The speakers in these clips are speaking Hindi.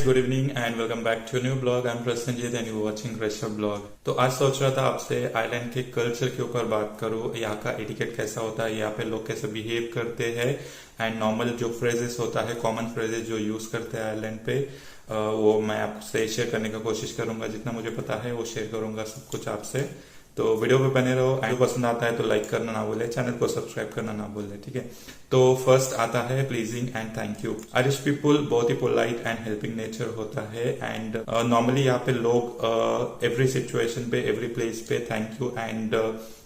Good evening and welcome back to new blog. I am Prasannajit and you watching Rishabh blog. तो आज सोच रहा था आपसे आइलैंड के कल्चर के ऊपर बात करूं, यहाँ का एटिकेट कैसा होता है, यहाँ पे लोग कैसे बिहेव करते हैं एंड नॉर्मल जो फ्रेजेस होता है, कॉमन फ्रेजेस जो यूज करते हैं आइलैंड पे, वो मैं आपसे शेयर करने की कोशिश करूंगा। जितना मुझे पता है वो शेयर करूंगा सब कुछ आपसे। तो वीडियो पे बने रहो एंड पसंद आता है तो लाइक करना ना भूले, चैनल को सब्सक्राइब करना ना भूले, ठीक है। तो फर्स्ट आता है pleasing and thank you. Irish people बहुत ही पोलाइट एंड हेल्पिंग नेचर होता है एंड नॉर्मली यहाँ पे लोग एवरी सिचुएशन पे, एवरी प्लेस पे थैंक यू एंड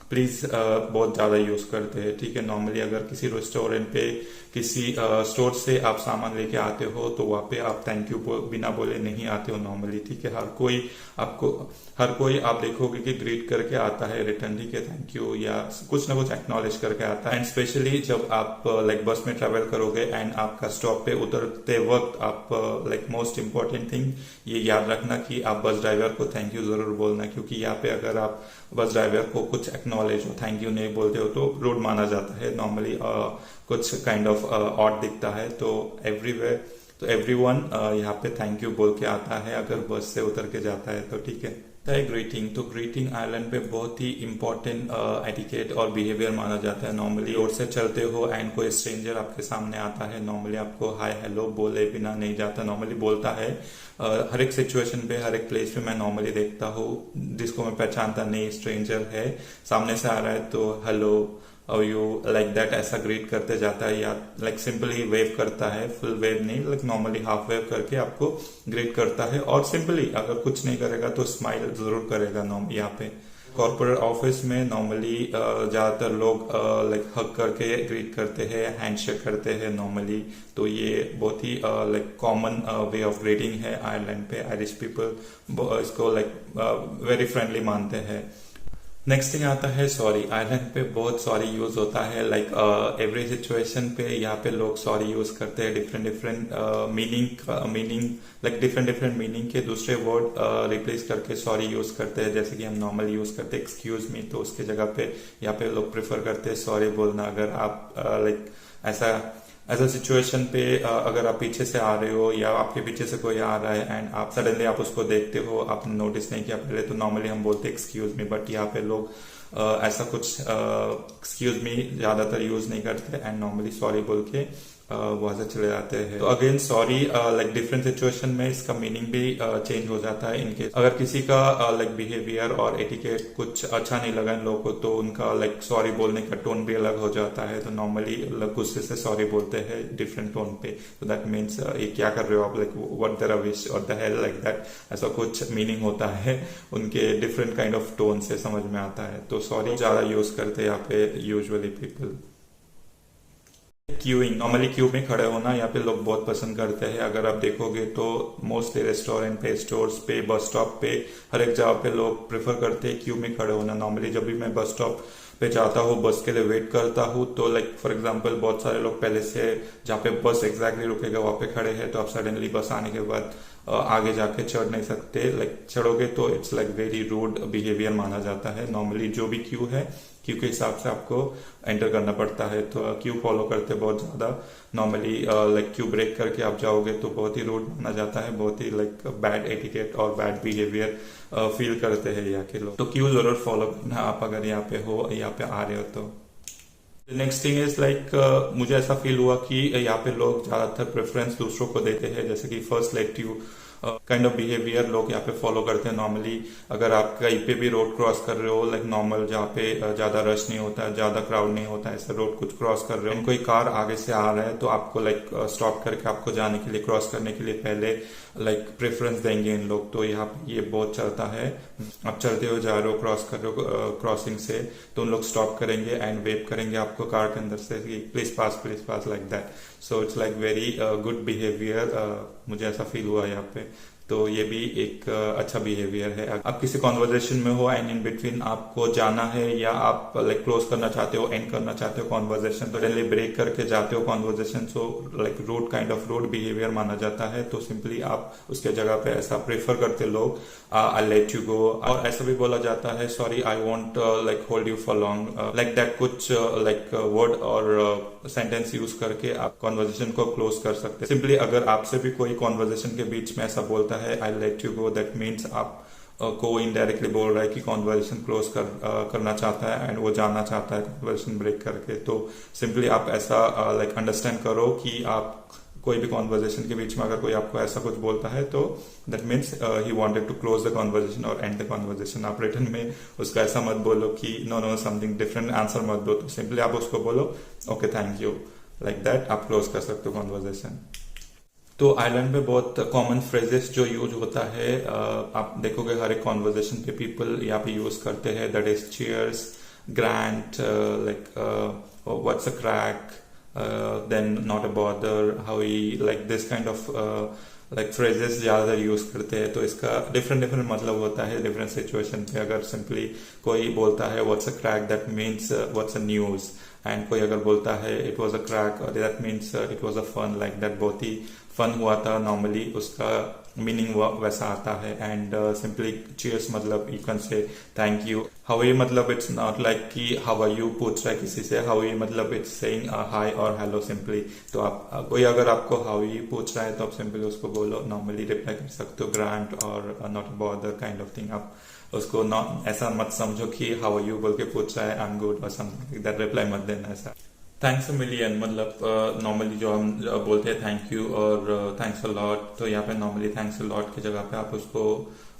प्लीज बहुत ज्यादा यूज करते हैं, ठीक है। नॉर्मली अगर किसी रेस्टोरेंट पे, किसी स्टोर से आप सामान लेके आते हो तो वहां पे आप थैंक यू बिना बोले नहीं आते हो नॉर्मली, ठीक है। हर कोई आप देखोगे कि ग्रीट करके आता है रिटर्न, ठीक है, थैंक यू या कुछ ना कुछ एक्नॉलेज करके आता है। एंड स्पेशली जब आप लाइक बस में ट्रेवल करोगे एंड आपका स्टॉप पे उतरते वक्त आप लाइक मोस्ट इम्पोर्टेंट थिंग ये याद रखना कि आप बस ड्राइवर को थैंक यू जरूर बोलना, क्योंकि यहाँ पे अगर आप बस ड्राइवर को कुछ एक्नॉलेज हो, थैंक यू नहीं बोलते हो तो रूड माना जाता है नॉर्मली, कुछ काइंड ऑफ ऑड दिखता है। तो एवरीवेयर तो एवरीवन यहाँ पे थैंक यू बोल के आता है अगर बस से उतर के जाता है तो, ठीक है। ग्रीटिंग, तो ग्रीटिंग आइलैंड पे बहुत ही इंपॉर्टेंट एटिकेट और बिहेवियर माना जाता है। नॉर्मली रोड से चलते हो एंड कोई स्ट्रेंजर आपके सामने आता है, नॉर्मली आपको हाय हेलो बोले बिना नहीं जाता, नॉर्मली बोलता है। हर एक सिचुएशन पे, हर एक प्लेस पे मैं नॉर्मली देखता हूँ जिसको मैं पहचानता नहीं, स्ट्रेंजर है सामने से आ रहा है तो हेलो और यू लाइक दैट ऐसा ग्रीट करते जाता है, या लाइक सिंपली वेव करता है, फुल वेव नहीं, लाइक नॉर्मली हाफ वेव करके आपको ग्रीट करता है। और सिंपली अगर कुछ नहीं करेगा तो स्माइल जरूर करेगा यहाँ पे। कॉर्पोरेट ऑफिस में नॉर्मली ज्यादातर लोग लाइक हग करके ग्रीट करते हैं, हैंडशेक करते हैं नॉर्मली। तो ये बहुत ही like common way of greeting है आयरलैंड पे। आयरिश पीपल इसको लाइक वेरी फ्रेंडली मानते हैं। नेक्स्ट थिंग आता है सॉरी। आइलैंड पे बहुत सॉरी यूज होता है, लाइक एवरी सिचुएशन पे यहाँ पे लोग सॉरी यूज करते हैं। Different different meaning like different meaning के दूसरे वर्ड रिप्लेस करके सॉरी यूज करते हैं। जैसे कि हम नॉर्मल यूज करते हैं एक्सक्यूज मी, तो उसके जगह पे यहाँ पे लोग प्रेफर करते हैं सॉरी बोलना। अगर आप लाइक ऐसा सिचुएशन पे अगर आप पीछे से आ रहे हो या आपके पीछे से कोई आ रहा है एंड आप सडनली आप उसको देखते हो, आपने नोटिस नहीं किया पहले, तो नॉर्मली हम बोलते हैं एक्सक्यूज मी। बट यहाँ पे लोग ऐसा कुछ एक्सक्यूज मी ज्यादातर यूज नहीं करते एंड नॉर्मली सॉरी बोल के वहां से चले जाते हैं। तो again sorry like different situation में इसका मीनिंग भी चेंज हो जाता है। इनके अगर किसी का लाइक बिहेवियर और एटिकेट कुछ अच्छा नहीं लगा इन लोगों को तो उनका लाइक सॉरी बोलने का टोन भी अलग हो जाता है। तो नॉर्मली गुस्से से सॉरी बोलते हैं डिफरेंट टोन पे। तो दैट मीन्स ये क्या कर रहे हो आप, लाइक व्हाट द रबिश और द हेल, लाइक दैट, ऐसा कुछ मीनिंग होता है उनके डिफरेंट काइंड ऑफ टोन से समझ में आता है। तो सॉरी ज्यादा यूज करते हैं यहाँ पे usually people. Queuing, normally Q में खड़े होना यहाँ पे लोग बहुत पसंद करते हैं। अगर आप देखोगे तो मोस्टली रेस्टोरेंट पे, स्टोर्स पे, बस स्टॉप पे, हर एक जगह पे लोग प्रेफर करते हैं क्यू में खड़े होना। नॉर्मली जब भी मैं बस स्टॉप पे जाता हूँ, बस के लिए वेट करता हूँ, तो लाइक फॉर एग्जांपल बहुत सारे लोग पहले से जहाँ पे बस एग्जैक्टली रुकेगा वहां पे खड़े हैं, तो आप सडनली बस आने के बाद आगे जाके चढ़ नहीं सकते। लाइक चढ़ोगे तो it's like very rude behaviour माना जाता है। नॉर्मली जो भी क्यू है, क्यू के हिसाब से आपको एंटर करना पड़ता है। तो क्यू फॉलो करते बहुत ज्यादा। नॉर्मली लाइक क्यू ब्रेक करके आप जाओगे तो बहुत ही रूड माना जाता है, बहुत ही लाइक बैड एटिकेट और बैड बिहेवियर फील करते हैं यहाँ के लोग। तो क्यू जरूर फॉलो करना आप अगर यहाँ पे हो, यहाँ पे आ रहे हो तो। नेक्स्ट थिंग इज लाइक मुझे ऐसा फील हुआ कि यहाँ पे लोग ज्यादातर प्रेफरेंस दूसरों को देते हैं, जैसे कि first let you kind of behaviour लोग यहाँ पे फॉलो करते हैं। नॉर्मली अगर आप कहीं पे भी रोड क्रॉस कर रहे हो, लाइक नॉर्मल जहाँ पे ज्यादा रश नहीं होता है, ज्यादा क्राउड नहीं होता है, ऐसे रोड कुछ क्रॉस कर रहे हो, कोई कार आगे से आ रहा है तो आपको लाइक स्टॉप करके आपको जाने के लिए, क्रॉस करने के लिए पहले लाइक प्रेफरेंस देंगे इन लोग। तो यहाँ पे ये बहुत चलता है। आप चलते हो, जा रहे हो, क्रॉस कर रहे हो क्रॉसिंग से, तो उन लोग स्टॉप करेंगे एंड वेव करेंगे आपको कार के अंदर से, please pass like that. So it's like very good behaviour, मुझे ऐसा फील हुआ यहाँ पे। तो ये भी एक अच्छा बिहेवियर है। आप किसी कॉन्वर्जेशन में हो एंड इन बिटवीन आपको जाना है या आप लाइक क्लोज करना चाहते हो, एंड करना चाहते हो कॉन्वर्जेशन, तो सडनली ब्रेक करके जाते हो conversation, so like rude kind of rude behaviour माना जाता है। तो सिंपली आप उसके जगह पे ऐसा प्रेफर करते लोग, आई लेट यू गो। और ऐसा भी बोला जाता है, sorry I want like hold you for long, like that कुछ लाइक वर्ड और सेंटेंस यूज करके आप कॉन्वर्जेशन को क्लोज कर सकते हैं। सिंपली अगर आपसे भी कोई कॉन्वर्जेशन के बीच में ऐसा बोलता है I let you go, that means आप को इनडायरेक्टली बोल रहा है कि कॉन्वर्जेशन क्लोज करना चाहता है एंड वो जाना चाहता है कॉन्वर्जेशन ब्रेक करके। तो सिंपली आप ऐसा लाइक अंडरस्टैंड करो कि आप कोई भी कॉन्वर्जेशन के बीच में अगर कोई आपको ऐसा कुछ बोलता है तो that means he wanted to close the conversation और एंड द कॉन्वर्जेशन। आप रिटर्न में उसका ऐसा मत बोलो कि no no something different answer मत दो, तो सिंपली आप उसको बोलो okay thank you, like that आप क्लोज कर सकते हो कॉन्वर्जेशन। तो आइलैंड में बहुत कॉमन फ्रेजेस जो यूज होता है, आप देखोगे हर एक कॉन्वर्जेशन पे पीपल यहाँ पे यूज करते हैं, that is cheers, grant, like what's a crack, then not a bother, how he, like this kind of like phrases ज्यादा यूज करते हैं। तो इसका डिफरेंट मतलब होता है डिफरेंट सिचुएशन पे। अगर सिंपली कोई बोलता है what's a crack, that means what's a news, and कोई अगर बोलता है it was a crack, that means it was a fun, like that बहुत ही फन हुआ था, नॉर्मली उसका मीनिंग वैसा आता है। एंड सिंपली चीयर्स मतलब you can say thank you. How you मतलब इट्स नॉट लाइक कि हाउ आर यू पूछ रहा है किसी से, हाउ यू मतलब इट्स सेइंग हाय और हेलो सिंपली। तो आप कोई अगर आपको हाउ यू पूछ रहा है तो आप सिंपली उसको बोलो, नॉर्मली रिप्लाई कर सकते हो ग्रांट और not bother kind of thing. आप उसको ऐसा मत समझो कि हाउ आर यू बोल के पूछ रहा है, आई एम गुड और समथिंग दैट, रिप्लाई मत देना ऐसा। थैंक्स अ मिलियन मतलब नॉर्मली जो हम बोलते हैं थैंक यू और थैंक्स अ लॉट, तो यहाँ पे नॉर्मली थैंक्स अ लॉट की जगह पे आप उसको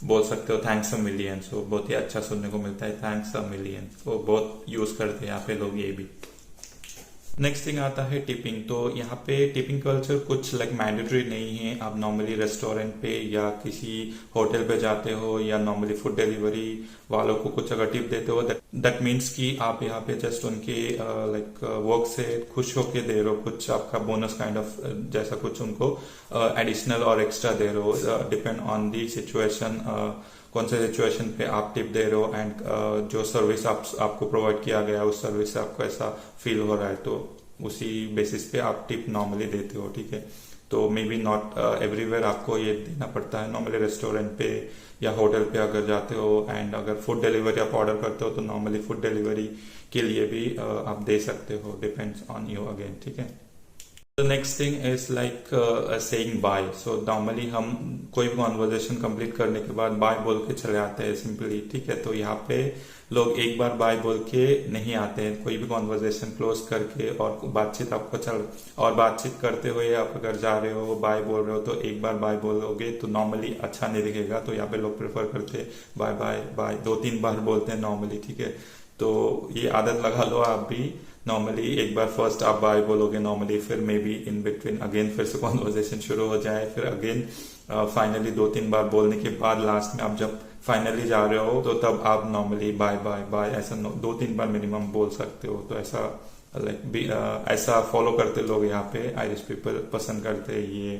बोल सकते हो थैंक्स अ मिलियन। सो बहुत ही अच्छा सुनने को मिलता है थैंक्स अ मिलियन, तो बहुत यूज करते हैं यहाँ पे लोग ये भी। नेक्स्ट थिंग आता है टिपिंग। तो यहाँ पे टिपिंग कल्चर कुछ लाइक मैंडेटरी नहीं है। आप नॉर्मली रेस्टोरेंट पे या किसी होटल पे जाते हो या नॉर्मली फूड डिलीवरी वालों को कुछ अगर टिप देते हो, दैट मीन्स कि आप यहाँ पे जस्ट उनके लाइक वर्क से खुश होके दे रहे हो, कुछ आपका बोनस काइंड ऑफ जैसा कुछ उनको एडिशनल और एक्स्ट्रा दे रहे हो, डिपेंड ऑन दी सिचुएशन, कौन से सिचुएशन पे आप टिप दे रहे हो एंड जो सर्विस आपको प्रोवाइड किया गया उस सर्विस से आपको ऐसा फील हो रहा है, तो उसी बेसिस पे आप टिप नॉर्मली देते हो, ठीक है। तो मे बी नॉट एवरीवेयर आपको ये देना पड़ता है, नॉर्मली रेस्टोरेंट पे या होटल पे अगर जाते हो एंड अगर फूड डिलीवरी आप ऑर्डर करते हो तो नॉर्मली फूड डिलीवरी के लिए भी आप दे सकते हो, डिपेंड्स ऑन यू अगेन, ठीक है। The next thing is like saying bye. So normally हम कोई भी कॉन्वर्जेशन कंप्लीट करने के बाद बाय बोल के चले आते हैं सिंपली, ठीक है। तो यहाँ पे लोग एक बार बाय बोल के नहीं आते हैं, कोई भी कॉन्वर्जेशन क्लोज करके और बातचीत आपको और बातचीत करते हुए आप अगर जा रहे हो बाय बोल रहे हो तो एक बार बाय बोलोगे तो नॉर्मली अच्छा नहीं दिखेगा। तो यहाँ पे लोग प्रेफर करते हैं बाय बाय बाय, 2-3 बार बोलते हैं नॉर्मली, ठीक है। तो ये आदत लगा लो आप भी, नॉर्मली एक बार फर्स्ट आप बाय बोलोगे नॉर्मली, फिर may be in between again फिर से कॉन्वर्जेशन शुरू हो जाए, फिर अगेन फाइनली 2-3 बार बोलने के बाद लास्ट में आप जब फाइनली जा रहे हो तो तब आप नॉर्मली बाय बाय बाय ऐसा 2-3 बार मिनिमम बोल सकते हो। तो ऐसा लाइक ऐसा फॉलो करते लोग यहाँ पे, आयरिश पीपल पसंद करते हैं ये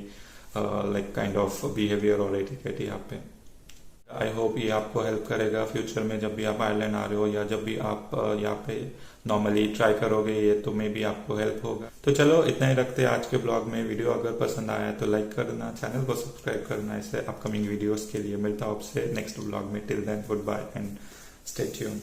लाइक काइंड ऑफ बिहेवियर और एटिकेट यहाँ पे। आई होप ये आपको हेल्प करेगा फ्यूचर में जब भी आप आयरलैंड आ रहे हो या जब भी आप यहाँ पे नॉर्मली ट्राई करोगे ये, तो मे बी आपको हेल्प होगा। तो चलो इतना ही रखते हैं आज के ब्लॉग में। वीडियो अगर पसंद आया तो लाइक करना, चैनल को सब्सक्राइब करना ऐसे अपकमिंग वीडियोस के लिए। मिलता हूं आपसे नेक्स्ट ब्लॉग में। Till then good bye and stay tuned.